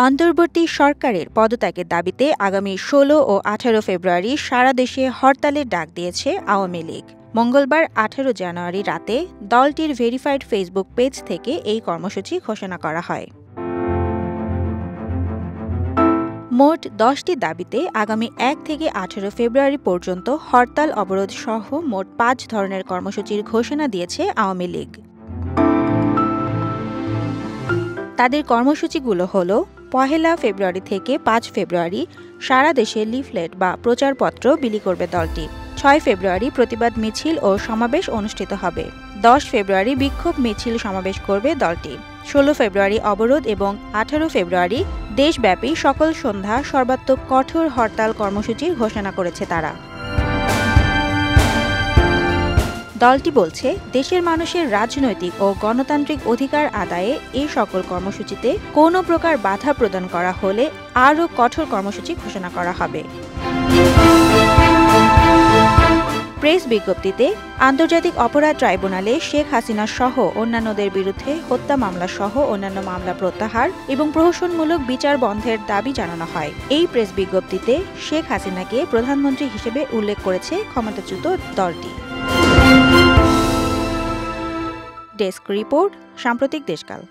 অন্তর্বর্তী সরকারের পদত্যাগের দাবিতে আগামী ১৬ ও ১৮ ফেব্রুয়ারি সারা দেশে হরতালের ডাক দিয়েছে আওয়ামী লীগ। মঙ্গলবার ১৮ জানুয়ারি রাতে দলটির ভেরিফাইড ফেসবুক পেজ থেকে এই কর্মসূচি ঘোষণা করা হয়। মোট ১০টি দাবিতে আগামী ১ থেকে ১৮ ফেব্রুয়ারি পর্যন্ত হরতাল অবরোধ সহ মোট ৫ ধরনের কর্মসূচির ঘোষণা দিয়েছে আওয়ামী লীগ। তাদের কর্মসূচিগুলো হলো: ১ ফেব্রুয়ারি থেকে ৫ ফেব্রুয়ারি সারা দেশে লিফলেট বা প্রচারপত্র বিলি করবে দলটি। ৬ ফেব্রুয়ারি প্রতিবাদ মিছিল ও সমাবেশ অনুষ্ঠিত হবে। ১০ ফেব্রুয়ারি বিক্ষোভ মিছিল সমাবেশ করবে দলটি। ১৬ ফেব্রুয়ারি অবরোধ এবং ১৮ ফেব্রুয়ারি দেশব্যাপী সকল সন্ধ্যা সর্বাত্মক কঠোর হরতাল কর্মসূচির ঘোষণা করেছে তারা। দলটি বলছে, দেশের মানুষের রাজনৈতিক ও গণতান্ত্রিক অধিকার আদায়ে এই সকল কর্মসূচিতে কোনো প্রকার বাধা প্রদান করা হলে আরও কঠোর কর্মসূচি ঘোষণা করা হবে। প্রেস বিজ্ঞপ্তিতে আন্তর্জাতিক অপরাধ ট্রাইব্যুনালে শেখ হাসিনা সহ অন্যান্যদের বিরুদ্ধে হত্যা মামলা সহ অন্যান্য মামলা প্রত্যাহার এবং প্রহসনমূলক বিচার বন্ধের দাবি জানানো হয়। এই প্রেস বিজ্ঞপ্তিতে শেখ হাসিনাকে প্রধানমন্ত্রী হিসেবে উল্লেখ করেছে ক্ষমতাচ্যুত দলটি। ডেস্ক রিপোর্ট, সাম্প্রতিক দেশকাল।